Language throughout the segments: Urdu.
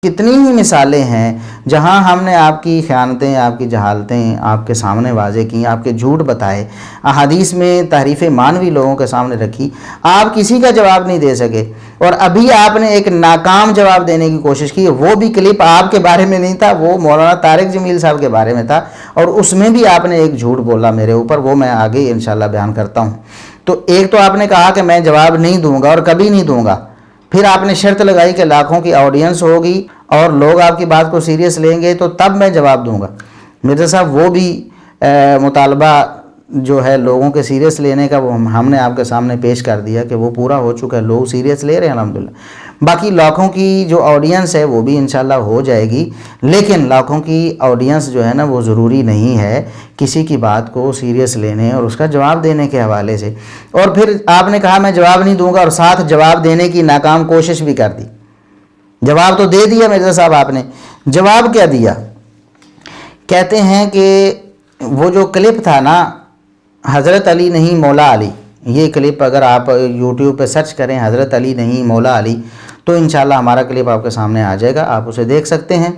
کتنی ہی مثالیں ہیں جہاں ہم نے آپ کی خیانتیں، آپ کی جہالتیں آپ کے سامنے واضح کی، آپ کے جھوٹ بتائے، احادیث میں تحریف معنوی لوگوں کے سامنے رکھی، آپ کسی کا جواب نہیں دے سکے، اور ابھی آپ نے ایک ناکام جواب دینے کی کوشش کی، وہ بھی کلپ آپ کے بارے میں نہیں تھا، وہ مولانا طارق جمیل صاحب کے بارے میں تھا، اور اس میں بھی آپ نے ایک جھوٹ بولا میرے اوپر، وہ میں آگے انشاءاللہ بیان کرتا ہوں۔ تو ایک تو آپ نے کہا کہ میں جواب نہیں دوں گا اور کبھی نہیں دوں گا، پھر آپ نے شرط لگائی کہ لاکھوں کی آڈینس ہوگی اور لوگ آپ کی بات کو سیریس لیں گے تو تب میں جواب دوں گا۔ مرزا صاحب وہ بھی مطالبہ جو ہے لوگوں کے سیریس لینے کا، وہ ہم نے آپ کے سامنے پیش کر دیا کہ وہ پورا ہو چکا ہے، لوگ سیریس لے رہے ہیں الحمدللہ۔ باقی لاکھوں کی جو آڈینس ہے وہ بھی انشاءاللہ ہو جائے گی، لیکن لاکھوں کی آڈینس جو ہے نا وہ ضروری نہیں ہے کسی کی بات کو سیریس لینے اور اس کا جواب دینے کے حوالے سے۔ اور پھر آپ نے کہا میں جواب نہیں دوں گا، اور ساتھ جواب دینے کی ناکام کوشش بھی کر دی۔ جواب تو دے دیا مرزا صاحب آپ نے، جواب کیا دیا؟ کہتے ہیں کہ وہ جو کلپ تھا نا حضرت علی نہیں مولا علی، یہ کلپ اگر آپ یوٹیوب پہ سرچ کریں حضرت علی نہیں مولا علی تو انشاءاللہ ہمارا کلپ آپ کے سامنے آ جائے گا، آپ اسے دیکھ سکتے ہیں۔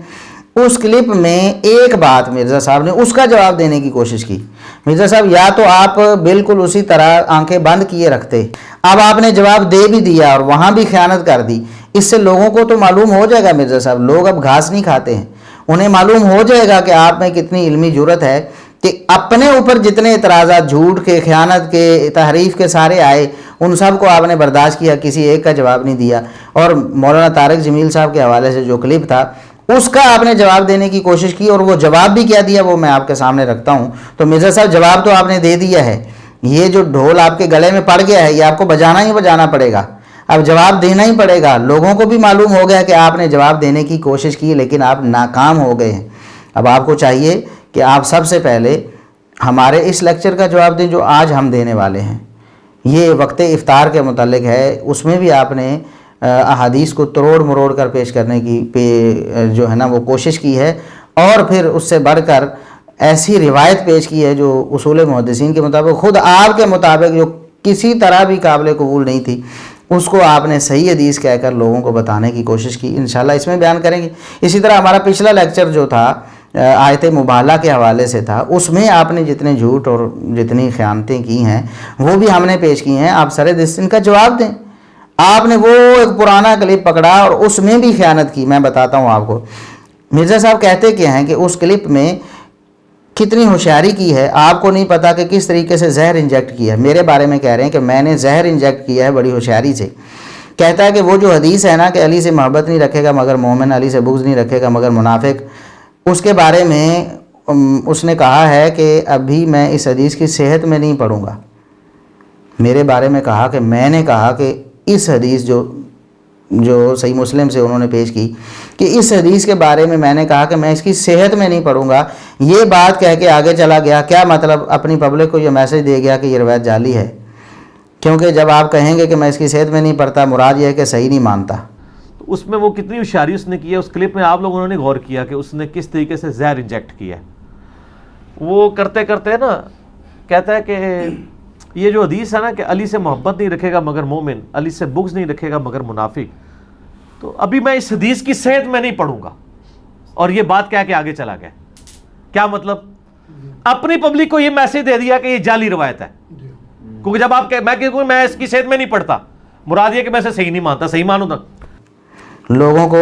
اس کلپ میں ایک بات مرزا صاحب نے اس کا جواب دینے کی کوشش کی۔ مرزا صاحب یا تو آپ بالکل اسی طرح آنکھیں بند کیے رکھتے، اب آپ نے جواب دے بھی دیا اور وہاں بھی خیانت کر دی، اس سے لوگوں کو تو معلوم ہو جائے گا مرزا صاحب، لوگ اب گھاس نہیں کھاتے ہیں، انہیں معلوم ہو جائے گا کہ آپ میں کتنی علمی جرت ہے کہ اپنے اوپر جتنے اعتراضات جھوٹ کے، خیانت کے، تحریف کے سارے آئے ان سب کو آپ نے برداشت کیا، کسی ایک کا جواب نہیں دیا۔ اور مولانا طارق جمیل صاحب کے حوالے سے جو کلپ تھا اس کا آپ نے جواب دینے کی کوشش کی، اور وہ جواب بھی کیا دیا وہ میں آپ کے سامنے رکھتا ہوں۔ تو مرزا صاحب جواب تو آپ نے دے دیا ہے، یہ جو ڈھول آپ کے گلے میں پڑ گیا ہے یہ آپ کو بجانا ہی بجانا پڑے گا، اب جواب دینا ہی پڑے گا۔ لوگوں کو بھی معلوم ہو گیا کہ آپ نے جواب دینے کی کوشش کی لیکن آپ ناکام ہو گئے ہیں۔ اب آپ کو چاہیے کہ آپ سب سے پہلے ہمارے اس لیکچر کا جواب دیں جو آج ہم دینے والے ہیں، یہ وقت افطار کے متعلق ہے، اس میں بھی آپ نے احادیث کو تروڑ مروڑ کر پیش کرنے کی جو ہے نا وہ کوشش کی ہے، اور پھر اس سے بڑھ کر ایسی روایت پیش کی ہے جو اصول محدثین کے مطابق، خود آپ کے مطابق جو کسی طرح بھی قابل قبول نہیں تھی، اس کو آپ نے صحیح حدیث کہہ کر لوگوں کو بتانے کی کوشش کی، انشاءاللہ اس میں بیان کریں گے۔ اسی طرح ہمارا پچھلا لیکچر جو تھا آیت مبالہ کے حوالے سے تھا، اس میں آپ نے جتنے جھوٹ اور جتنی خیانتیں کی ہیں وہ بھی ہم نے پیش کی ہیں، آپ سر دست ان کا جواب دیں۔ آپ نے وہ ایک پرانا کلپ پکڑا اور اس میں بھی خیانت کی، میں بتاتا ہوں آپ کو۔ مرزا صاحب کہتے کیا ہیں کہ اس کلپ میں کتنی ہوشیاری کی ہے، آپ کو نہیں پتا کہ کس طریقے سے زہر انجیکٹ کیا ہے۔ میرے بارے میں کہہ رہے ہیں کہ میں نے زہر انجیکٹ کیا ہے بڑی ہوشیاری سے۔ کہتا ہے کہ وہ جو حدیث ہے نا کہ علی سے محبت نہیں رکھے گا مگر مومن، علی سے بغض نہیں رکھے گا مگر منافق، اس کے بارے میں اس نے کہا ہے کہ ابھی میں اس حدیث کی صحت میں نہیں پڑھوں گا۔ میرے بارے میں کہا کہ میں نے کہا کہ اس حدیث جو صحیح مسلم سے انہوں نے پیش کی کہ اس حدیث کے بارے میں نے کہا کہ میں اس کی صحت میں نہیں پڑھوں گا، یہ بات کہہ کے آگے چلا گیا۔ کیا مطلب؟ اپنی پبلک کو یہ میسج دے گیا کہ یہ روایت جعلی ہے، کیونکہ جب آپ کہیں گے کہ میں اس کی صحت میں نہیں پڑھتا، مراد یہ ہے کہ صحیح نہیں مانتا۔ اس میں وہ کتنی ہوشیاری اس نے کی ہے، اس کلپ میں آپ لوگوں نے غور کیا کہ اس نے کس طریقے سے زہر انجیکٹ کیا ہے۔ وہ کرتے کرتے نا کہتا ہے کہ یہ جو حدیث ہے نا کہ علی سے محبت نہیں رکھے گا مگر مومن، علی سے بغض نہیں رکھے گا مگر منافق، تو ابھی میں اس حدیث کی صحت میں نہیں پڑھوں گا، اور یہ بات کہہ کے آگے چلا گیا۔ کیا مطلب؟ اپنی پبلک کو یہ میسج دے دیا کہ یہ جعلی روایت ہے، کیونکہ جب آپ میں اس کی صحت میں نہیں پڑھتا، مراد یہ کہ میں اسے صحیح نہیں مانتا، صحیح مانوں تھا۔ لوگوں کو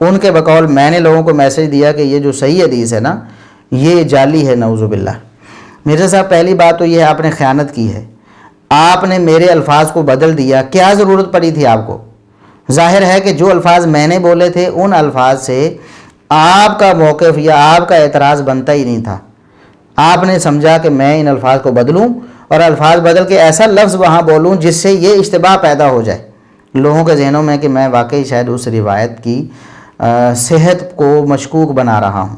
ان کے بقول میں نے لوگوں کو میسج دیا کہ یہ جو صحیح حدیث ہے نا یہ جعلی ہے، نعوذ باللہ۔ مرزا صاحب پہلی بات تو یہ ہے آپ نے خیانت کی ہے، آپ نے میرے الفاظ کو بدل دیا، کیا ضرورت پڑی تھی آپ کو؟ ظاہر ہے کہ جو الفاظ میں نے بولے تھے ان الفاظ سے آپ کا موقف یا آپ کا اعتراض بنتا ہی نہیں تھا۔ آپ نے سمجھا کہ میں ان الفاظ کو بدلوں اور الفاظ بدل کے ایسا لفظ وہاں بولوں جس سے یہ اشتباہ پیدا ہو جائے لوگوں کے ذہنوں میں کہ میں واقعی شاید اس روایت کی صحت کو مشکوک بنا رہا ہوں۔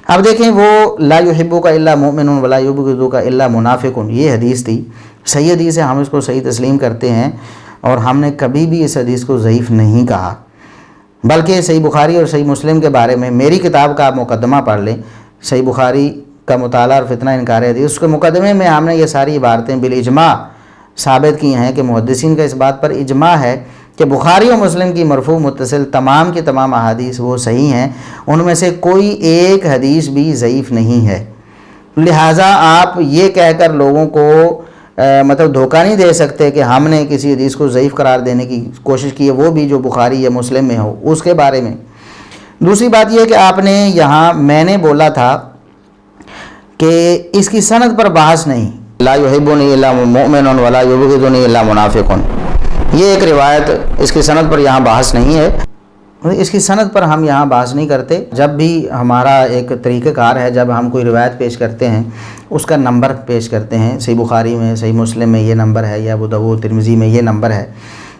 اب دیکھیں وہ لا یحبک الا مؤمن ولا یبغضک الا منافق، یہ حدیث تھی، صحیح حدیث ہے، ہم اس کو صحیح تسلیم کرتے ہیں، اور ہم نے کبھی بھی اس حدیث کو ضعیف نہیں کہا، بلکہ صحیح بخاری اور صحیح مسلم کے بارے میں میری کتاب کا آپ مقدمہ پڑھ لیں، صحیح بخاری کا مطالعہ اور فتنہ انکار حدیث، اس کے مقدمے میں ہم نے یہ ساری عبارتیں بالاجماع ثابت کی ہیں کہ محدثین کا اس بات پر اجماع ہے کہ بخاری و مسلم کی مرفوع متصل تمام کی تمام احادیث وہ صحیح ہیں، ان میں سے کوئی ایک حدیث بھی ضعیف نہیں ہے۔ لہٰذا آپ یہ کہہ کر لوگوں کو مطلب دھوکہ نہیں دے سکتے کہ ہم نے کسی حدیث کو ضعیف قرار دینے کی کوشش کی ہے، وہ بھی جو بخاری یا مسلم میں ہو اس کے بارے میں۔ دوسری بات یہ کہ آپ نے یہاں میں نے بولا تھا کہ اس کی سند پر بحث نہیں، لا یحبنی الا مؤمن ولا یبغضنی الا منافق، یہ ایک روایت، اس کی سند پر یہاں بحث نہیں ہے، اس کی سند پر ہم یہاں بحث نہیں کرتے۔ جب بھی ہمارا ایک طریقہ کار ہے، جب ہم کوئی روایت پیش کرتے ہیں اس کا نمبر پیش کرتے ہیں، صحیح بخاری میں، صحیح مسلم میں یہ نمبر ہے، یا ابو داؤد ترمذی میں یہ نمبر ہے،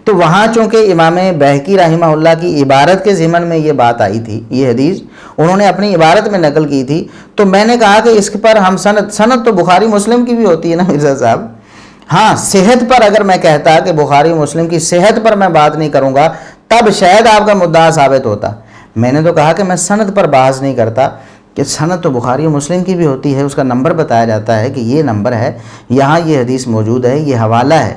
تو وہاں چونکہ امام بہقی رحمہ اللہ کی عبارت کے ضمن میں یہ بات آئی تھی، یہ حدیث انہوں نے اپنی عبارت میں نقل کی تھی، تو میں نے کہا کہ اس پر ہم سند تو بخاری مسلم کی بھی ہوتی ہے نا مرزا صاحب۔ ہاں صحت پر اگر میں کہتا کہ بخاری مسلم کی صحت پر میں بات نہیں کروں گا تب شاید آپ کا مدعا ثابت ہوتا۔ میں نے تو کہا کہ میں سند پر بحث نہیں کرتا، کہ سند تو بخاری و مسلم کی بھی ہوتی ہے، اس کا نمبر بتایا جاتا ہے کہ یہ نمبر ہے، یہاں یہ حدیث موجود ہے، یہ حوالہ ہے،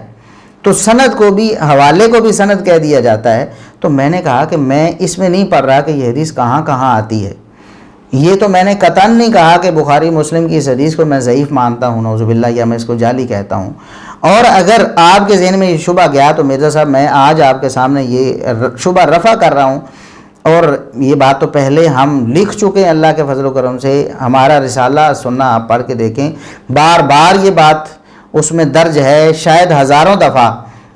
تو سند کو بھی، حوالے کو بھی سند کہہ دیا جاتا ہے۔ تو میں نے کہا کہ میں اس میں نہیں پڑھ رہا کہ یہ حدیث کہاں کہاں آتی ہے، یہ تو میں نے قطعاً نہیں کہا کہ بخاری مسلم کی اس حدیث کو میں ضعیف مانتا ہوں نعوذ باللہ، یا میں اس کو جعلی کہتا ہوں۔ اور اگر آپ کے ذہن میں یہ شبہ گیا تو مرزا صاحب میں آج آپ کے سامنے یہ شبہ رفع کر رہا ہوں، اور یہ بات تو پہلے ہم لکھ چکے ہیں اللہ کے فضل و کرم سے، ہمارا رسالہ سننا آپ پڑھ کے دیکھیں، بار بار یہ بات اس میں درج ہے، شاید ہزاروں دفعہ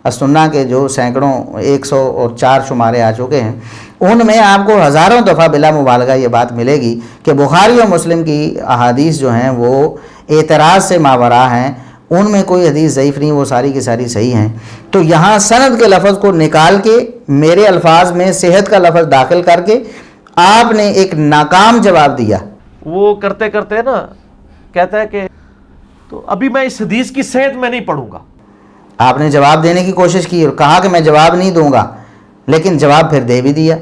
السنہ کے جو سینکڑوں 104 شمارے آ چکے ہیں، ان میں آپ کو ہزاروں دفعہ بلا مبالغہ یہ بات ملے گی کہ بخاری و مسلم کی احادیث جو ہیں وہ اعتراض سے ماوراء ہیں، ان میں کوئی حدیث ضعیف نہیں، وہ ساری کی ساری صحیح ہیں۔ تو یہاں سند کے لفظ کو نکال کے میرے الفاظ میں صحت کا لفظ داخل کر کے آپ نے ایک ناکام جواب دیا۔ وہ کرتے کرتے نا کہتا ہے کہ تو ابھی میں اس حدیث کی صحت میں نہیں پڑھوں گا۔ آپ نے جواب دینے کی کوشش کی اور کہا کہ میں جواب نہیں دوں گا، لیکن جواب پھر دے بھی دیا۔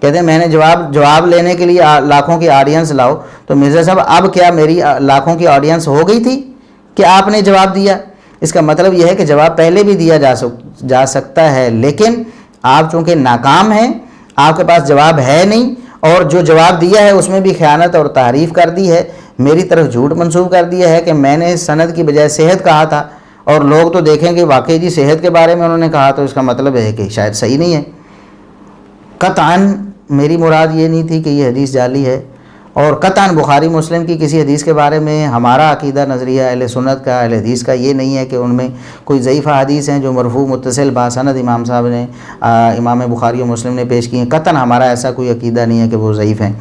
کہتے ہیں میں نے جواب لینے کے لیے لاکھوں کی آڈینس لاؤ، تو مرزا صاحب اب کیا میری لاکھوں کی آڈینس ہو گئی تھی کہ آپ نے جواب دیا؟ اس کا مطلب یہ ہے کہ جواب پہلے بھی دیا جا سکتا ہے، لیکن آپ چونکہ ناکام ہیں، آپ کے پاس جواب ہے نہیں، اور جو جواب دیا ہے اس میں بھی خیانت اور تحریف کر دی ہے، میری طرف جھوٹ منسوب کر دیا ہے کہ میں نے سند کی بجائے صحت کہا تھا، اور لوگ تو دیکھیں کہ واقعی جی صحت کے بارے میں انہوں نے کہا، تو اس کا مطلب ہے کہ شاید صحیح نہیں ہے۔ قطعاً میری مراد یہ نہیں تھی کہ یہ حدیث جعلی ہے، اور قطعاً بخاری مسلم کی کسی حدیث کے بارے میں ہمارا عقیدہ نظریہ اہل سنت کا، اہل حدیث کا یہ نہیں ہے کہ ان میں کوئی ضعیف حدیث ہیں جو مرفوع متصل باسند امام صاحب نے، امام بخاری و مسلم نے پیش کی ہیں، قطعاً ہمارا ایسا کوئی عقیدہ نہیں ہے کہ وہ ضعیف ہیں۔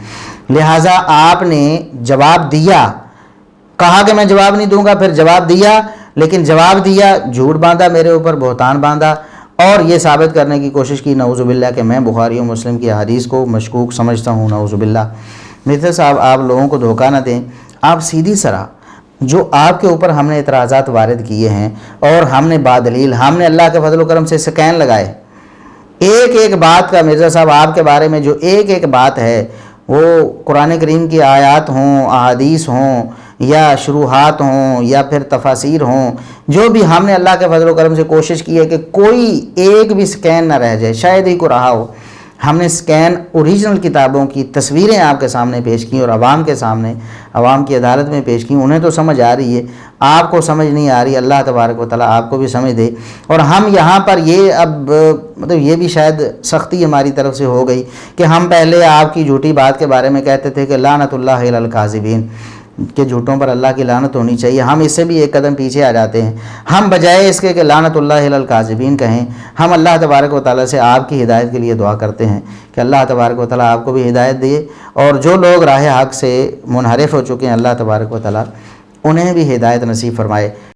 لہٰذا آپ نے جواب دیا، کہا کہ میں جواب نہیں دوں گا، پھر جواب دیا، لیکن جواب دیا جھوٹ باندھا میرے اوپر، بہتان باندھا، اور یہ ثابت کرنے کی کوشش کی نعوذ باللہ کہ میں بخاری و مسلم کی حدیث کو مشکوک سمجھتا ہوں نعوذ باللہ۔ مرزا صاحب آپ لوگوں کو دھوکہ نہ دیں، آپ سیدھی سرا جو آپ کے اوپر ہم نے اعتراضات وارد کیے ہیں، اور ہم نے بادلیل، ہم نے اللہ کے فضل و کرم سے سکین لگائے، ایک ایک بات کا مرزا صاحب آپ کے بارے میں جو ایک ایک بات ہے، وہ قرآن کریم کی آیات ہوں، احادیث ہوں، یا شروحات ہوں، یا پھر تفاسیر ہوں، جو بھی ہم نے اللہ کے فضل و کرم سے کوشش کی ہے کہ کوئی ایک بھی سکین نہ رہ جائے، شاید ہی کو رہا ہو، ہم نے سکین اوریجنل کتابوں کی تصویریں آپ کے سامنے پیش کی اور عوام کے سامنے، عوام کی عدالت میں پیش کی۔ انہیں تو سمجھ آ رہی ہے، آپ کو سمجھ نہیں آ رہی، اللہ تبارک و تعالیٰ آپ کو بھی سمجھ دے۔ اور ہم یہاں پر یہ اب مطلب یہ بھی شاید سختی ہماری طرف سے ہو گئی کہ ہم پہلے آپ کی جھوٹی بات کے بارے میں کہتے تھے کہ لعنت اللہ علی الکاذبین، کہ جھوٹوں پر اللہ کی لعنت ہونی چاہیے، ہم اس سے بھی ایک قدم پیچھے آ جاتے ہیں۔ ہم بجائے اس کے کہ لعنت اللہ علی الکاذبین کہیں، ہم اللہ تبارک و تعالیٰ سے آپ کی ہدایت کے لیے دعا کرتے ہیں کہ اللہ تبارک و تعالیٰ آپ کو بھی ہدایت دے، اور جو لوگ راہ حق سے منحرف ہو چکے ہیں اللہ تبارک و تعالیٰ انہیں بھی ہدایت نصیب فرمائے۔